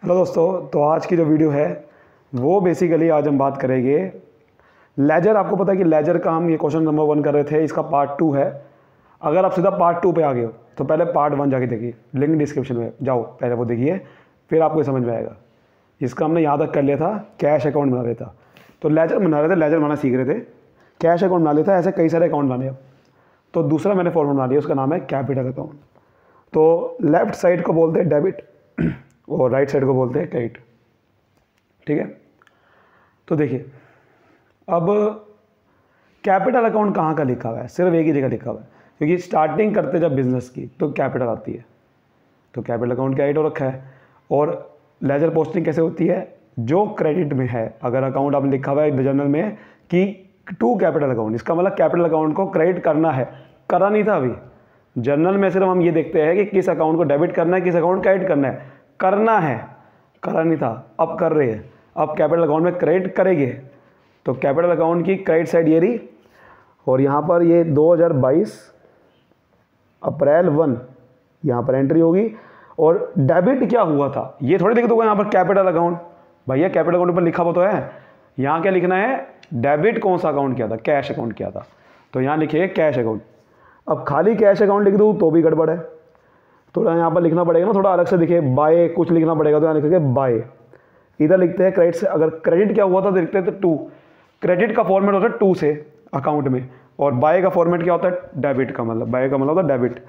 Hello दोस्तों, तो आज की जो वीडियो है वो बेसिकली आज हम बात करेंगे लेजर। आपको पता है कि लेजर का हम ये क्वेश्चन नंबर 1 कर रहे थे, इसका पार्ट 2 है। अगर आप सीधा पार्ट 2 पे आ गए हो तो पहले पार्ट 1 जाके देखिए, लिंक डिस्क्रिप्शन में जाओ, पहले वो देखिए, फिर आपको समझ में आएगा। इसका हमने यहाँ तक कर लिया था, कैश अकाउंट बना रहे था, तो लेजर बना रहे थे, लेजर बनाना सीख रहे थे, कैश अकाउंट बना लेता है, ऐसे कई सारे अकाउंट बनाने। तो दूसरा मैंने फॉर्म बना लिया, उसका नाम है कैपिटल अकाउंट। तो लेफ्ट साइड को बोलते हैं डेबिट और राइट साइड को बोलते हैं क्रेडिट। ठीक है, तो देखिए अब कैपिटल अकाउंट कहाँ का लिखा हुआ है, सिर्फ एक ही जगह लिखा हुआ है, क्योंकि स्टार्टिंग करते जब बिजनेस की तो कैपिटल आती है, तो कैपिटल अकाउंट क्रेडिट हो रखा है। और लेजर पोस्टिंग कैसे होती है, जो क्रेडिट में है, अगर अकाउंट आपने लिखा हुआ है जर्नल में कि टू कैपिटल अकाउंट, इसका मतलब कैपिटल अकाउंट को क्रेडिट करना है, करा नहीं था अभी। जर्नल में सिर्फ हम ये देखते हैं कि किस अकाउंट को डेबिट करना है, किस अकाउंट क्रेडिट करना है, करा नहीं था, अब कर रहे हैं। अब कैपिटल अकाउंट में क्रेडिट करेंगे, तो कैपिटल अकाउंट की क्रेडिट साइड ये रही, और यहाँ पर ये 2022 अप्रैल 1 यहाँ पर एंट्री होगी। और डेबिट क्या हुआ था ये थोड़ी लिख दोगे यहाँ पर कैपिटल अकाउंट, भैया कैपिटल अकाउंट पर लिखा हुआ तो है, यहाँ क्या लिखना है, डेबिट कौन सा अकाउंट किया था, कैश अकाउंट किया था, तो यहाँ लिखिए कैश अकाउंट। अब खाली कैश अकाउंट लिख दूँ तो भी गड़बड़ है, थोड़ा यहाँ पर लिखना पड़ेगा ना, थोड़ा अलग से दिखे, बाय कुछ लिखना पड़ेगा, तो यहाँ लिखेंगे बाय। इधर लिखते हैं क्रेडिट से, अगर क्रेडिट क्या हुआ था तो लिखते हैं तो 2, क्रेडिट का फॉर्मेट होता है 2 से अकाउंट में, और बाय का फॉर्मेट क्या होता है, डेबिट का, मतलब बाय का मतलब होता है डेबिट।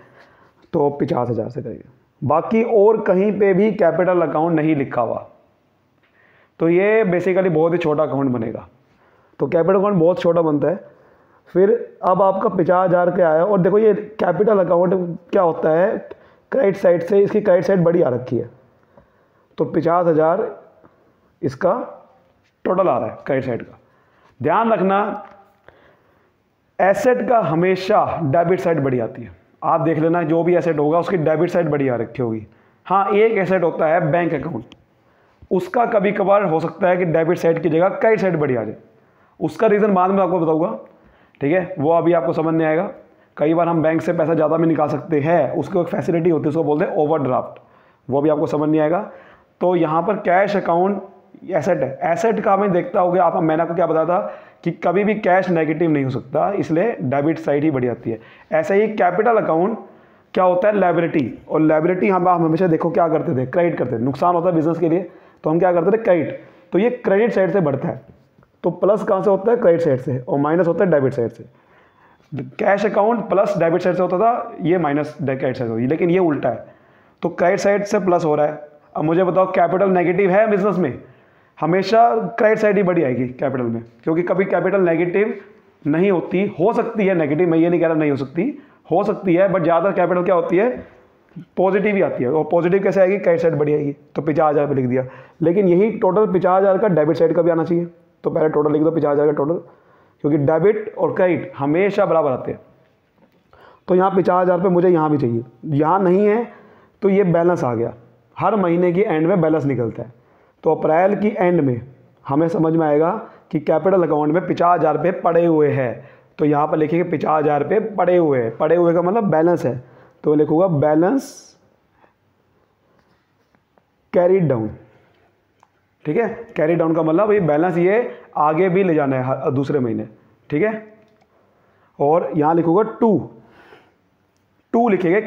तो 50,000 से करिए, बाकी और कहीं पे भी कैपिटल अकाउंट नहीं लिखा हुआ, तो ये बेसिकली बहुत ही छोटा अकाउंट बनेगा। तो कैपिटल अकाउंट बहुत छोटा बनता है। फिर अब आपका 50,000 क्या आया, और देखो ये कैपिटल अकाउंट क्या होता है, क्रेडिट साइड से इसकी क्रेडिट साइड बड़ी आ रखी है, तो 50,000 इसका टोटल आ रहा है क्रेडिट साइड का। ध्यान रखना, एसेट का हमेशा डेबिट साइड बड़ी आती है, आप देख लेना जो भी एसेट होगा उसकी डेबिट साइड बड़ी आ रखी होगी। हाँ, एक एसेट होता है बैंक अकाउंट, उसका कभी कभार हो सकता है कि डेबिट साइड की जगह क्रेडिट साइड बड़ी आ जाए, उसका रीज़न बाद में आपको बताऊंगा। ठीक है, वो अभी आपको समझ नहीं आएगा। कई बार हम बैंक से पैसा ज़्यादा भी निकाल सकते हैं, उसको एक फैसिलिटी होती है, उसको बोलते हैं ओवरड्राफ्ट, वो भी आपको समझ नहीं आएगा। तो यहाँ पर कैश अकाउंट एसेट है, एसेट का हमें देखता होगा आप, मैंने आपको क्या बताया था कि कभी भी कैश नेगेटिव नहीं हो सकता, इसलिए डेबिट साइड ही बड़ी आती है। ऐसे ही कैपिटल अकाउंट क्या होता है, लायबिलिटी, और लायबिलिटी हम हमेशा देखो क्या करते थे, क्रेडिट करते थे, नुकसान होता है बिजनेस के लिए तो हम क्या करते थे, क्रेडिट, तो ये क्रेडिट साइड से बढ़ता है। तो प्लस कहाँ से होता है, क्रेडिट साइड से, और माइनस होता है डेबिट साइड से। Cash account plus debit side से होता था, ये माइनस क्रेडिट साइड होती है, लेकिन ये उल्टा है, तो क्रेडिट साइड से प्लस हो रहा है। अब मुझे बताओ कैपिटल नेगेटिव है बिजनेस में, हमेशा क्रेडिट साइड ही बढ़ी आएगी कैपिटल में, क्योंकि कभी कैपिटल नेगेटिव नहीं होती, हो सकती है नेगेटिव, मैं ये नहीं कह रहा नहीं हो सकती है, बट ज़्यादातर कैपिटल क्या होती है, पॉजिटिव ही आती है। और पॉजिटिव कैसे आएगी, क्रेडिट साइड बढ़ी आएगी, तो 50,000 पे लिख दिया। लेकिन यही टोटल 50,000 का डेबिट साइड का भी आना चाहिए, तो पहले टोटल लिख दो 50,000 का टोटल, क्योंकि डेबिट और क्रेडिट हमेशा बराबर आते हैं। तो यहाँ 50,000 पे मुझे यहाँ भी चाहिए, यहाँ नहीं है तो ये बैलेंस आ गया, हर महीने की एंड में बैलेंस निकलता है। तो अप्रैल की एंड में हमें समझ में आएगा कि कैपिटल अकाउंट में 50,000 रुपये पड़े हुए हैं, तो यहाँ पर लिखेंगे 50,000 रुपये पड़े हुए हैं, पड़े हुए का मतलब बैलेंस है, तो लिखूंगा बैलेंस कैरीड डाउन। ठीक है, कैरी डाउन का मतलब ये बैलेंस ये आगे भी ले जाना है दूसरे महीने। ठीक है, और यहाँ लिखूंगा 2 लिखेंगे,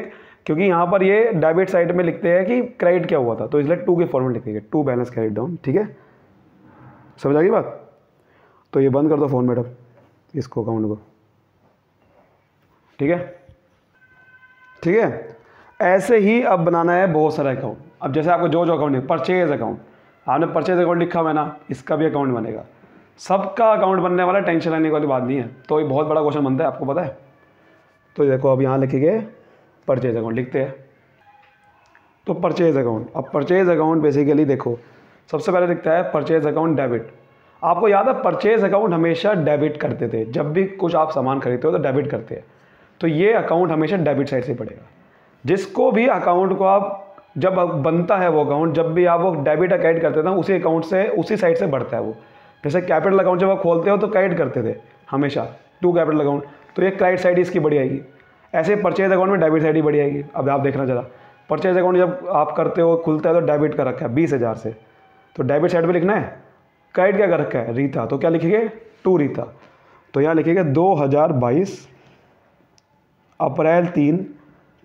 क्योंकि यहाँ पर ये डेबिट साइड में लिखते हैं कि क्रेडिट क्या हुआ था, तो इसलिए 2 के फॉर्मेट लिखेंगे, 2 बैलेंस कैरी डाउन। ठीक है, समझ आ गई बात। तो ये बंद कर दो फॉर्मेट अब इसको, अकाउंट को। ठीक है, ठीक है, ऐसे ही अब बनाना है बहुत सारा अकाउंट। अब जैसे आपको जो अकाउंट है, परचेज अकाउंट, आपने परचेज अकाउंट लिखा हुआ है ना, इसका भी अकाउंट बनेगा, सबका अकाउंट बनने वाला, टेंशन लेने वाली बात नहीं है। तो ये बहुत बड़ा क्वेश्चन बनता है, आपको पता है। तो देखो अब यहाँ लिखेंगे परचेज अकाउंट, लिखते हैं तो परचेज अकाउंट। अब परचेज अकाउंट बेसिकली देखो, सबसे पहले लिखता है परचेज अकाउंट डेबिट। आपको याद है परचेज अकाउंट हमेशा डेबिट करते थे, जब भी कुछ आप सामान खरीदते हो तो डेबिट करते हैं, तो ये अकाउंट हमेशा डेबिट साइड से पड़ेगा। जिसको भी अकाउंट को आप जब बनता है वो अकाउंट, जब भी आप वो डेबिट या क्रेडिट करते थे ना, उसी अकाउंट से, उसी साइड से बढ़ता है वो। जैसे कैपिटल अकाउंट जब आप खोलते हो तो क्रेडिट करते थे हमेशा, 2 कैपिटल अकाउंट, तो ये क्रेडिट साइड इसकी बढ़ी आएगी। ऐसे परचेज अकाउंट में डेबिट साइड ही बढ़ी आएगी। अब आप देखना जरा, परचेज अकाउंट जब आप करते हो खुलता है तो डेबिट का रखा है 20,000 से, तो डेबिट साइड पे लिखना है। क्रेडिट क्या कर रखा है? रीता, तो क्या लिखेंगे? टू रीता। तो यहाँ लिखेंगे 2022 अप्रैल 3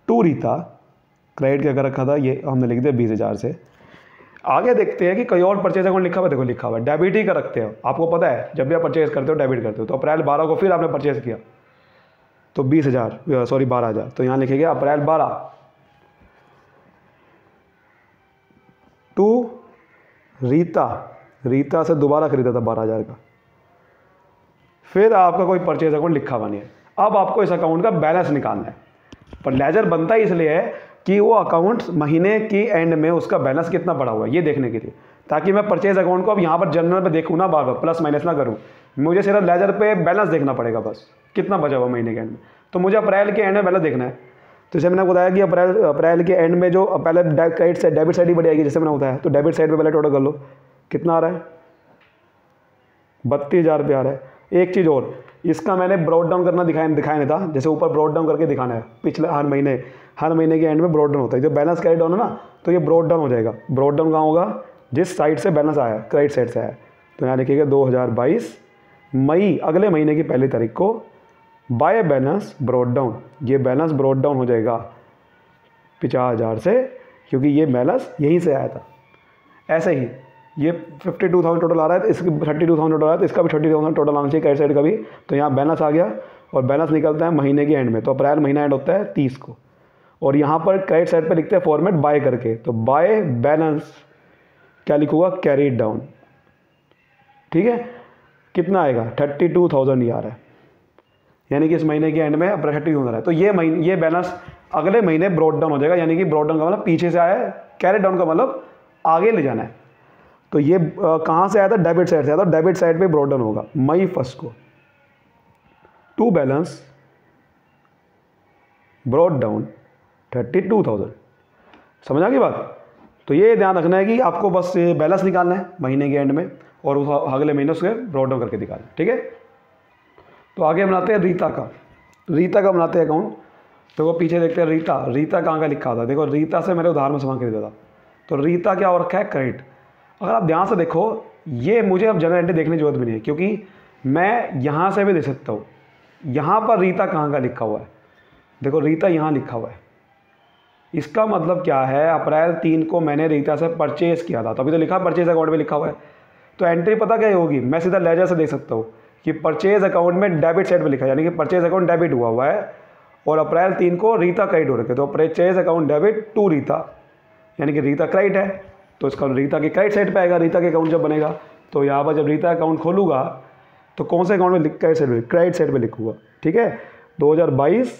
टू रीता। क्रेडिट क्या कर रखा था? ये हमने लिख दिया 20,000 से। आगे देखते हैं कि कोई और परचेज अकाउंट लिखा हुआ है। देखो लिखा हुआ है डेबिट ही कर रखते हो। आपको पता है जब भी आप परचेज करते हो डेबिट करते हो। तो अप्रैल 12 को फिर आपने परचेज किया तो 20,000 सॉरी 12,000, तो यहाँ लिखेंगे अप्रैल 12 टू रीता। रीता से दोबारा खरीदा था 12,000 का। फिर आपका कोई परचेज अकाउंट लिखा हुआ नहीं है। अब आपको इस अकाउंट का बैलेंस निकालना है। पर लेजर बनता ही इसलिए है कि वो अकाउंट महीने की एंड में उसका बैलेंस कितना बढ़ा हुआ है ये देखने के लिए, ताकि मैं परचेज अकाउंट को अब यहाँ पर जनरल में देखूँ ना, बार बार प्लस माइनस ना करूँ। मुझे सिर्फ लेजर पे बैलेंस देखना पड़ेगा, बस कितना बचा हुआ महीने के एंड में। तो मुझे अप्रैल के एंड में बैलेंस देखना है। तो जैसे मैंने बताया कि अप्रैल के एंड में जो पहले क्रेडिट साइड डेबिट साइड ही बढ़ आएगी, जैसे मैंने बताया। तो डेबिट साइड पे पहले टोटल कर लो कितना आ रहा है, 32,000 रुपये आ रहा है। एक चीज़ और, इसका मैंने ब्रॉड डाउन करना दिखाया नहीं था। जैसे ऊपर ब्रॉड डाउन करके दिखाना है पिछले हर महीने के एंड में ब्रॉड डाउन होता है। जो बैलेंस कैरी डाउन है ना, तो ये ब्रॉड डाउन हो जाएगा। ब्रॉड डाउन कहाँ होगा? जिस साइड से बैलेंस आया, क्रेडिट साइड से आया। तो यहाँ लिखिएगा 2022 मई अगले महीने की पहली तारीख को बाय बैलेंस ब्रॉड डाउन। ये बैलेंस ब्रॉड डाउन हो जाएगा 50,000 से, क्योंकि ये बैलेंस यहीं से आया था। ऐसे ही ये 52,000 टोटल आ रहा है, तो इसका 32,000 टोटल आ रहा है, तो इसका भी 30,000 टोटल आना चाहिए क्रेडिट साइड का भी। तो यहाँ बैलेंस आ गया और बैलेंस निकलता है महीने के एंड में। तो अप्रैल महीना एंड होता है 30 को। और यहाँ पर क्रेडिट साइड पे लिखते हैं फॉर्मेट बाय करके। तो बाय बैलेंस क्या लिखूंगा? Carried down. ठीक है, कितना आएगा? 32,000 ही आ रहा है, यानी कि इस महीने के एंड में अप्रैल 32,000 आ रहा है। तो ये बैलेंस अगले महीने ब्रॉड डाउन हो जाएगा। यानी कि ब्रॉड डाउन का मतलब पीछे से आया है, कैरी डाउन का मतलब आगे ले जाना है। तो ये कहाँ से आया था? डेबिट साइड से आया था। डेबिट साइड पे ब्रॉड डाउन होगा मई 1 को टू बैलेंस ब्रॉड डाउन 32,000। समझ आ गई बात? तो ये ध्यान रखना है कि आपको बस बैलेंस निकालना है महीने के एंड में और उस अगले महीने उसके ब्रॉड डाउन करके निकालना है। ठीक है, तो आगे बनाते हैं रीता का। रीता का बनाते हैं अकाउंट। तो वो पीछे देखते हैं रीता कहाँ का लिखा था। देखो रीता से मैंने उधार में सामान खरीदा था। तो रीता क्या हो रखा है? क्रेडिट। अगर आप ध्यान से देखो, ये मुझे अब जनरल एंट्री देखने की जरूरत भी नहीं है, क्योंकि मैं यहाँ से भी दे सकता हूँ। यहाँ पर रीता कहाँ का लिखा हुआ है? देखो रीता यहाँ लिखा हुआ है। इसका मतलब क्या है? अप्रैल 3 को मैंने रीता से परचेज किया था, तभी तो लिखा परचेज अकाउंट में लिखा हुआ है। तो एंट्री पता क्या होगी? मैं सीधा लेजर से देख सकता हूँ कि परचेज अकाउंट में डेबिट साइड पे लिखा है, यानी कि परचेज अकाउंट डेबिट हुआ है और अप्रैल 3 को रीता क्रेडिट हो रखे। तो purchase account debit to Rita, यानी कि रीता क्रेडिट है, तो इसका रीता के क्रेडिट साइड पे आएगा। रीता के अकाउंट जब बनेगा तो यहाँ पर जब रीता अकाउंट खोलूंगा तो कौन से अकाउंट में? क्रेडिट साइड पे लिखूंगा। ठीक है, 2022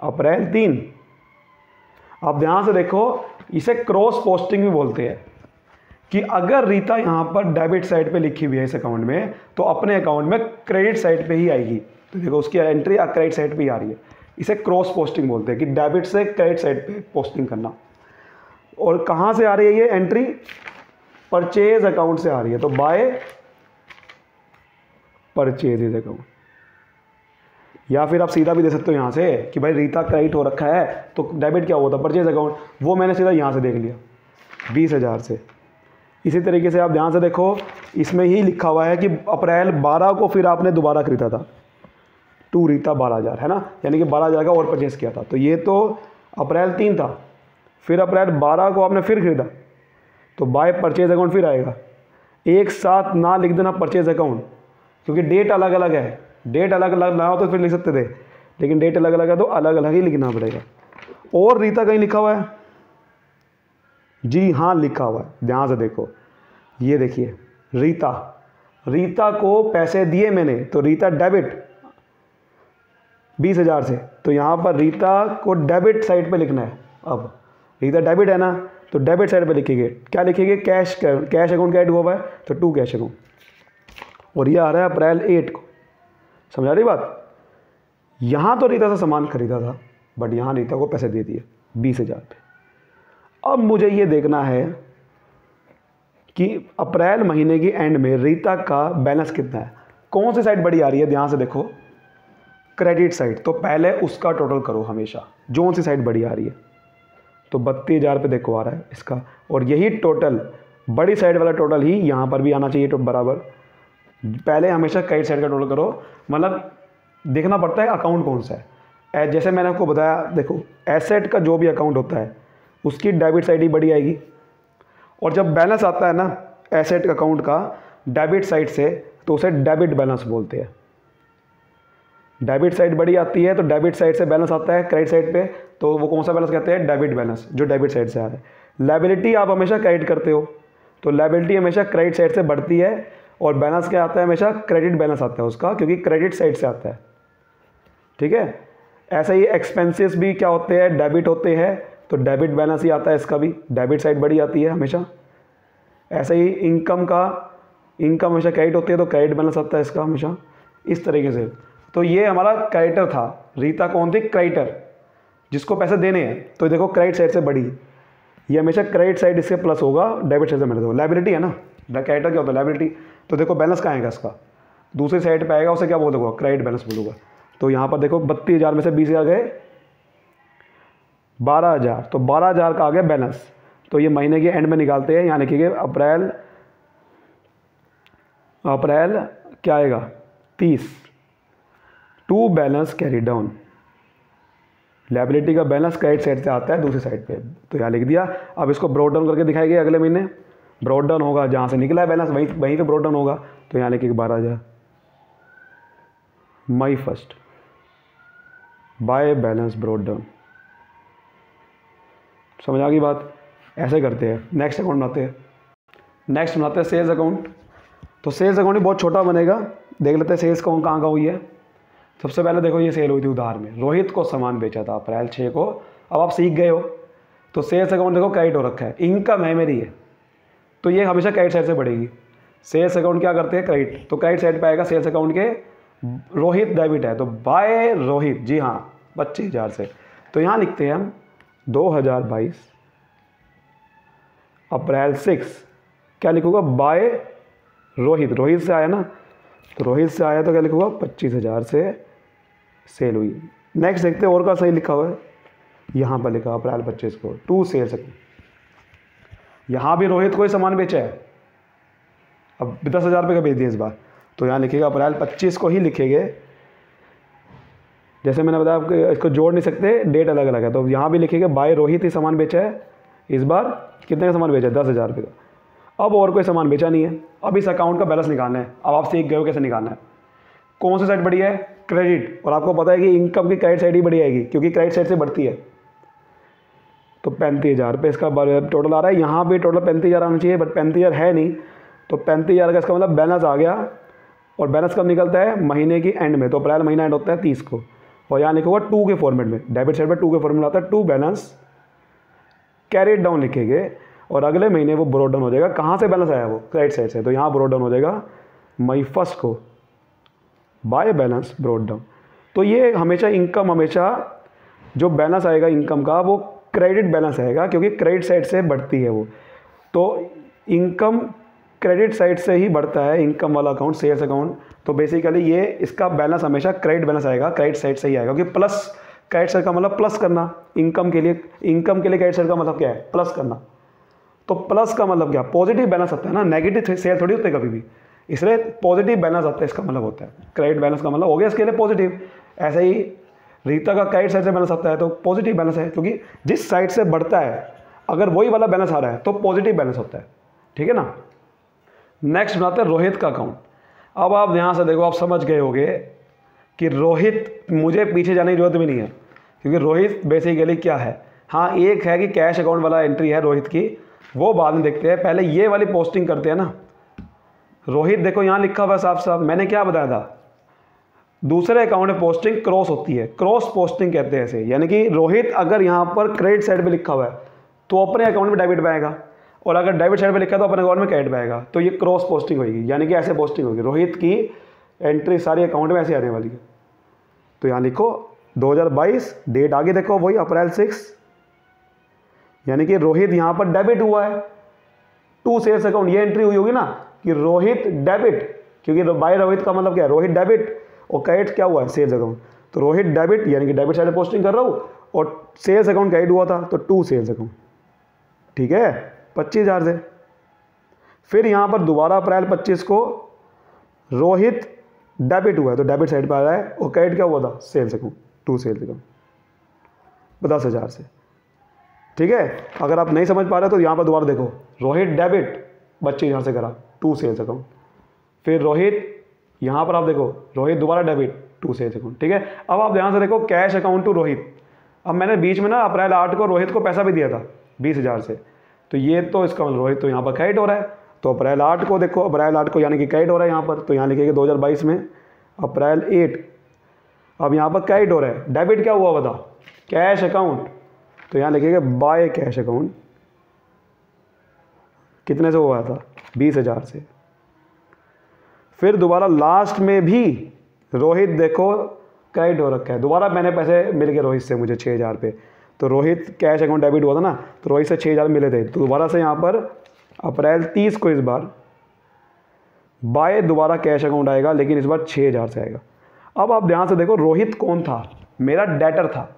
अप्रैल 3। अब ध्यान से देखो, इसे क्रॉस पोस्टिंग भी बोलते हैं कि अगर रीता यहाँ पर डेबिट साइड पे लिखी हुई है इस अकाउंट में, तो अपने अकाउंट में क्रेडिट साइड पे ही आएगी। तो देखो उसकी एंट्री क्रेडिट साइड पे ही आ रही है। इसे क्रॉस पोस्टिंग बोलते हैं कि डेबिट से क्रेडिट साइड पे पोस्टिंग करना। और कहाँ से आ रही है ये एंट्री? परचेज अकाउंट से आ रही है। तो बाय परचेज अकाउंट, या फिर आप सीधा भी दे सकते हो यहाँ से कि भाई रीता क्रेडिट हो रखा है तो डेबिट क्या होता है? Purchase account. वो मैंने सीधा यहाँ से देख लिया 20,000 से। इसी तरीके से आप ध्यान से देखो, इसमें ही लिखा हुआ है कि अप्रैल 12 को फिर आपने दोबारा खरीदा था टू रीता 12,000, है ना, यानी कि 12,000 का और परचेज किया था। तो ये तो अप्रैल 3 था, फिर अप्रैल 12 को आपने फिर खरीदा, तो बाय परचेज अकाउंट फिर आएगा। एक साथ ना लिख देना परचेज अकाउंट, क्योंकि डेट अलग अलग है। डेट अलग अलग ना हो तो फिर लिख सकते थे, लेकिन डेट अलग अलग है तो अलग अलग ही लिखना पड़ेगा। और रीता कहीं लिखा हुआ है? जी हाँ, लिखा हुआ है। ध्यान से देखो, ये देखिए रीता को पैसे दिए मैंने, तो रीता डेबिट 20,000 से, तो यहाँ पर रीता को डेबिट साइड पे लिखना है। अब रीता डेबिट है ना, तो डेबिट साइड पे लिखेंगे। क्या लिखेंगे? कैश अकाउंट क्रेडिट हुआ है, तो टू कैश अकाउंट। और ये आ रहा है अप्रैल 8 को। समझा रही बात? यहाँ तो रीता से सामान खरीदा था, बट यहाँ रीता को पैसे दे दिए 20,000 पे। अब मुझे ये देखना है कि अप्रैल महीने की एंड में रीता का बैलेंस कितना है। कौन सी साइड बड़ी आ रही है? ध्यान से देखो, क्रेडिट साइड। तो पहले उसका टोटल करो हमेशा, जो सी साइड बड़ी आ रही है। तो 32,000 पे देखो आ रहा है इसका, और यही टोटल बड़ी साइड वाला टोटल ही यहाँ पर भी आना चाहिए तो बराबर। पहले हमेशा क्रेडिट साइड का टोटल करो, मतलब देखना पड़ता है अकाउंट कौन सा है। जैसे मैंने आपको बताया, देखो एसेट का जो भी अकाउंट होता है उसकी डेबिट साइड ही बड़ी आएगी, और जब बैलेंस आता है ना एसेट अकाउंट का डेबिट साइड से, तो उसे डेबिट बैलेंस बोलते हैं। डेबिट साइड बड़ी आती है तो डेबिट साइड से बैलेंस आता है क्रेडिट साइड पे, तो वो कौन सा बैलेंस कहते हैं, डेबिट बैलेंस, जो डेबिट साइड से आ रहा है। लायबिलिटी आप हमेशा क्रेडिट करते हो, तो लायबिलिटी हमेशा क्रेडिट साइड से बढ़ती है, और बैलेंस क्या आता है, हमेशा क्रेडिट बैलेंस आता है उसका, क्योंकि क्रेडिट साइड से आता है। ठीक है, ऐसा ही एक्सपेंसेस भी क्या होते हैं, डेबिट होते हैं, तो डेबिट बैलेंस ही आता है इसका भी, डेबिट साइड बड़ी आती है हमेशा। ऐसे ही इनकम हमेशा क्रेडिट होती है तो क्रेडिट बैलेंस आता है इसका हमेशा, इस तरीके से। तो ये हमारा क्रेडिटर था। रीता कौन थी, क्रेडिटर, जिसको पैसे देने हैं। तो देखो क्रेडिट साइड से बड़ी, ये हमेशा क्रेडिट साइड इससे प्लस होगा, डेबिट साइड से माइनस होगा। लायबिलिटी है ना, क्रेडिटर क्या होता है, लायबिलिटी। तो देखो बैलेंस कहाँ आएगा इसका, दूसरी साइड पे आएगा, उसे क्या बोल दूंगा, क्रेडिट बैलेंस बोलूँगा। तो यहाँ पर देखो 32,000 में से 20,000 गए, 12,000, तो 12,000 का आ गया बैलेंस। तो ये महीने के एंड में निकालते हैं, यहाँ लिखिए अप्रैल क्या आएगा 30, to balance carry down. Liability का बैलेंस क्रेडिट साइड से आता है दूसरी साइड पे, तो यहाँ लिख दिया। अब इसको ब्रॉड डाउन करके दिखाएंगे, अगले महीने ब्रॉड डाउन होगा, जहाँ से निकला है बैलेंस वहीं पे ब्रॉड डाउन होगा। तो यहाँ लिखिए 12,000 मई 1 बाय बैलेंस ब्रॉड डाउन। समझ आ गई बात, ऐसे करते हैं। नेक्स्ट अकाउंट बनाते हैं सेल्स अकाउंट। तो सेल्स अकाउंट भी बहुत छोटा बनेगा, देख लेते हैं सेल्स कहाँ हुई है। सबसे पहले देखो ये सेल हुई थी उधार में, रोहित को सामान बेचा था अप्रैल 6 को। अब आप सीख गए हो, तो सेल्स अकाउंट देखो क्रेडिट हो रखा है, इनकम है मेरी है, तो ये हमेशा क्रेडिट साइड से बढ़ेगी। सेल्स अकाउंट क्या करते हैं, क्रेडिट, तो क्रेडिट साइड पे आएगा सेल्स अकाउंट के। रोहित डेबिट है तो बाय रोहित, जी हाँ 25,000 से। तो यहाँ लिखते हैं हम 2022 अप्रैल 6, क्या लिखूंगा, बाय रोहित से आया ना, तो रोहित से आया तो क्या लिखूंगा 25,000 से सेल हुई। नेक्स्ट देखते हैं और का सही लिखा हुआ है, यहाँ पर लिखा अप्रैल 25 को टू सेल्स। यहाँ भी रोहित को ही सामान बेचा है, अब 10,000 रुपये का बेच दिया इस बार, तो यहाँ लिखेगा अप्रैल 25 को ही लिखेंगे। जैसे मैंने बताया आपको इसको जोड़ नहीं सकते, डेट अलग अलग है, तो यहाँ भी लिखेंगे बाय रोहित ही सामान बेचा है। इस बार कितने का सामान बेचा है, 10,000 रुपये का। अब और कोई सामान बेचा नहीं है, अब इस अकाउंट का बैलेंस निकालना है। अब आप सीख गए हो कैसे निकालना है। कौन सी साइड बढ़ी है, क्रेडिट, और आपको पता है कि इनकम की क्रेडिट साइड ही बढ़ी आएगी, क्योंकि क्रेडिट साइड से बढ़ती है। तो 35,000 रुपये इसका टोटल आ रहा है, यहाँ भी टोटल 35,000 आना चाहिए, बट 35,000 है नहीं, तो 35,000 का इसका मतलब बैलेंस आ गया। और बैलेंस कब निकलता है, महीने की एंड में, तो अप्रैल महीना एंड होता है 30 को। और यहाँ लिखूंगा 2 के फॉर्मेट में, डेबिट साइड पर 2 के फॉर्मेट में आता है, टू बैलेंस कैरिड डाउन लिखेंगे, और अगले महीने वो ब्रॉड डाउन हो जाएगा। कहाँ से बैलेंस आया, वो क्रेडिट साइड से, तो यहाँ ब्रॉड डाउन हो जाएगा मई 1 को बाय बैलेंस ब्रॉड डाउन। तो ये हमेशा इनकम, हमेशा जो बैलेंस आएगा इनकम का वो क्रेडिट बैलेंस आएगा, क्योंकि क्रेडिट साइड से बढ़ती है वो। तो इनकम क्रेडिट साइड से ही बढ़ता है, इनकम वाला अकाउंट, सेल्स अकाउंट। तो बेसिकली ये इसका बैलेंस हमेशा क्रेडिट बैलेंस आएगा, क्रेडिट साइड से ही आएगा, क्योंकि प्लस क्रेडिट साइड का मतलब प्लस करना, इनकम के लिए क्रेडिट साइड का मतलब क्या है, प्लस करना। तो प्लस का मतलब क्या, पॉजिटिव बैलेंस आता है ना, नेगेटिव सेल थोड़ी होते कभी भी, इसलिए पॉजिटिव बैलेंस आता है, इसका मतलब होता है क्रेडिट बैलेंस का मतलब हो गया इसके लिए पॉजिटिव। ऐसे ही रीता का क्रेडिट साइड से बैलेंस आता है तो पॉजिटिव बैलेंस है, क्योंकि जिस साइड से बढ़ता है अगर वही वाला बैलेंस आ रहा है तो पॉजिटिव बैलेंस होता है। ठीक है ना। नेक्स्ट बनाते हैं रोहित का अकाउंट। अब आप यहाँ से देखो, आप समझ गए होंगे कि रोहित, मुझे पीछे जाने की जरूरत भी नहीं है, क्योंकि रोहित बेसिकली क्या है। हाँ, एक है कि कैश अकाउंट वाला एंट्री है रोहित की, वो बाद में देखते हैं, पहले ये वाली पोस्टिंग करते हैं ना। रोहित देखो यहाँ लिखा हुआ साफ साफ, मैंने क्या बताया था, दूसरे अकाउंट में पोस्टिंग क्रॉस होती है, क्रॉस पोस्टिंग कहते हैं ऐसे। यानी कि रोहित अगर यहाँ पर क्रेडिट साइड पे लिखा हुआ है तो अपने अकाउंट में डेबिट पे आएगा, और अगर डेबिट साइड पे लिखा है तो अपने अकाउंट में क्रेडिट पे आएगा। तो ये क्रॉस पोस्टिंग होगी, यानी कि ऐसे पोस्टिंग होगी। रोहित की एंट्री सारी अकाउंट में ऐसे आने वाली है। तो यहाँ लिखो 2022, डेट आगे देखो वही अप्रैल 6, यानी कि रोहित यहाँ पर डेबिट हुआ है टू सेल्स अकाउंट। ये एंट्री हुई होगी ना कि रोहित डेबिट, क्योंकि बाय रोहित का मतलब क्या है, रोहित डेबिट, और क्रेडिट क्या हुआ है, सेल्स अकाउंट। तो रोहित डेबिट यानी कि डेबिट साइड में पोस्टिंग कर रहा हूँ, और सेल्स अकाउंट क्रेडिट हुआ था तो टू सेल्स अकाउंट, ठीक है, 25,000 से। फिर यहाँ पर दोबारा अप्रैल 25 को रोहित डेबिट हुआ है तो डेबिट साइड पर आ रहा है, और क्रेडिट क्या हुआ था, sales account, to sales account 10,000 से, ठीक है। अगर आप नहीं समझ पा रहे तो यहाँ पर दोबारा देखो, रोहित डेबिट 25,000 से करा, टू सेल्स अकाउंट। फिर रोहित, यहाँ पर आप देखो रोहित दोबारा डेबिट, टू सेल्स अकाउंट, ठीक है। अब आप ध्यान से देखो कैश अकाउंट टू रोहित। अब मैंने बीच में ना अप्रैल 8 को रोहित को पैसा भी दिया था 20,000 से, तो ये तो इसका मतलब रोहित तो यहाँ पर क्रेडिट हो रहा है। तो अप्रैल 8 को देखो, अप्रैल 8 को यानी कि क्रेडिट हो रहा है यहाँ पर, तो यहाँ लिखेंगे 2022 में अप्रैल 8। अब यहाँ पर क्रेडिट हो रहा है, डेबिट क्या हुआ बता, कैश अकाउंट, तो यहाँ लिखेंगे बाय कैश अकाउंट, कितने से हुआ था, 20,000 से। फिर दोबारा लास्ट में भी रोहित देखो क्रेडिट हो रखा है, दोबारा मैंने पैसे मिल गए रोहित से मुझे 6,000 पे, तो रोहित कैश अकाउंट डेबिट हुआ था ना, तो रोहित से 6,000 मिले थे, तो दोबारा से यहाँ पर अप्रैल 30 को इस बार बाय दोबारा कैश अकाउंट आएगा, लेकिन इस बार 6,000 से आएगा। अब आप ध्यान से देखो, रोहित कौन था, मेरा डेटर था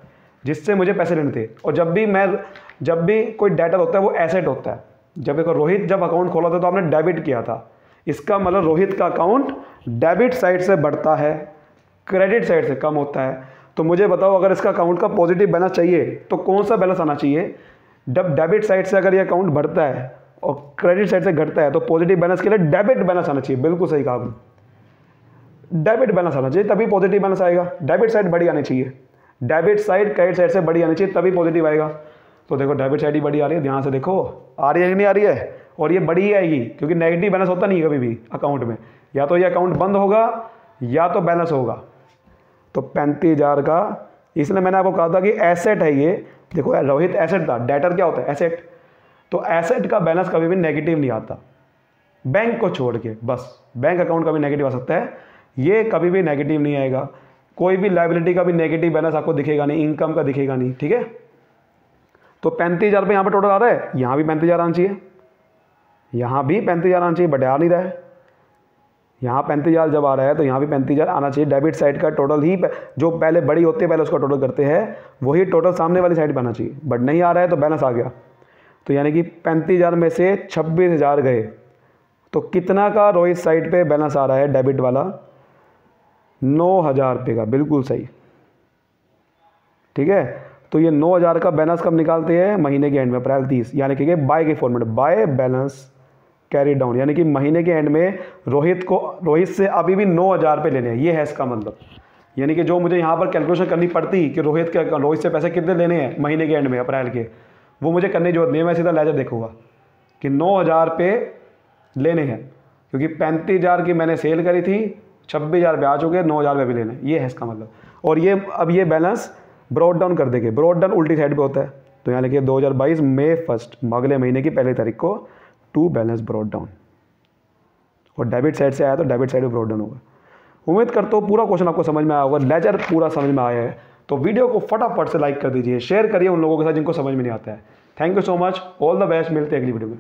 जिससे मुझे पैसे लेने थे। और जब भी कोई डेटर होता है वो एसेट होता है। जब देखो रोहित जब अकाउंट खोला था तो आपने डेबिट किया था, इसका मतलब रोहित का अकाउंट डेबिट साइड से बढ़ता है, क्रेडिट साइड से कम होता है। तो मुझे बताओ, अगर इसका अकाउंट का पॉजिटिव बैलेंस चाहिए तो कौन सा बैलेंस आना चाहिए, जब डेबिट साइड से अगर ये अकाउंट बढ़ता है और क्रेडिट साइड से घटता है तो पॉजिटिव बैलेंस के लिए डेबिट बैलेंस आना चाहिए। बिल्कुल सही कहा आपने, डेबिट बैलेंस आना चाहिए तभी पॉजिटिव बैलेंस आएगा। डेबिट साइड बड़ी आनी चाहिए, डेबिट साइड क्रेडिट साइड से बड़ी आनी चाहिए तभी पॉजिटिव आएगा। तो देखो डेबिट साइड ही बड़ी आ रही है, ध्यान से देखो आ रही है कि नहीं आ रही है, और ये बड़ी ही आएगी क्योंकि नेगेटिव बैलेंस होता नहीं है कभी भी अकाउंट में, या तो ये अकाउंट बंद होगा या तो बैलेंस होगा। तो 35,000 का, इसलिए मैंने आपको कहा था कि एसेट है ये। देखो रोहित एसेट था, डेटर क्या होता है, एसेट। तो एसेट का बैलेंस कभी भी नेगेटिव नहीं आता, बैंक को छोड़ के, बस बैंक अकाउंट कभी नेगेटिव आ सकता है, ये कभी भी नेगेटिव नहीं आएगा। कोई भी लायबिलिटी का भी नेगेटिव बैलेंस आपको दिखेगा नहीं, इनकम का दिखेगा नहीं, ठीक है। तो 35,000 रुपये यहाँ पर टोटल आ रहा है, यहाँ भी 35,000 आना चाहिए, यहाँ भी 35,000 आना चाहिए, बट आ नहीं रहा है। यहाँ 35,000 जब आ रहा है तो यहाँ भी 35,000 आना चाहिए। डेबिट साइड का टोटल ही जो पहले बड़ी होती है पहले उसका टोटल करते हैं, वही टोटल सामने वाली साइड पर आना चाहिए, बट नहीं आ रहा है तो बैलेंस आ गया। तो यानी कि 35,000 में से 26,000 गए, तो कितना का रोहित साइड पे बैलेंस आ रहा है डेबिट वाला, 9,000 रुपये का, बिल्कुल सही, ठीक है। तो ये 9,000 का बैलेंस कब निकालते हैं, महीने के एंड में, अप्रैल 30, यानी कि बाय के format, by balance carry down, यानी कि महीने के एंड में रोहित से अभी भी 9,000 रुपये लेने हैं, ये है इसका मतलब। यानी कि जो मुझे यहाँ पर कैलकुलेशन करनी पड़ती कि रोहित से पैसे कितने लेने हैं महीने के एंड में अप्रैल के, वो मुझे करने की जरूरत नहीं है। मैं सीधा लेजर देखूंगा कि 9,000 रुपये लेने हैं, क्योंकि 35,000 की मैंने सेल करी थी, 26,000 रुपये आ चुके हैं, 9,000 रुपये भी लेने, ये है इसका मतलब। और ये अब ये बैलेंस ब्रॉड डाउन कर देंगे, ब्रॉड डाउन उल्टी साइड पे होता है, तो यहाँ लिखिए 2022 मई 1, अगले महीने की पहली तारीख को टू बैलेंस ब्रॉड डाउन, और डेबिट साइड से आया तो डेबिट साइड में ब्रॉड डाउन होगा। उम्मीद करता हूँ पूरा क्वेश्चन आपको समझ में आया होगा, लेजर पूरा समझ में आया है। तो वीडियो को फटाफट से लाइक कर दीजिए, शेयर करिए उन लोगों के साथ जिनको समझ में नहीं आता है। Thank you so much, all the best, मिलते हैं अगली वीडियो में।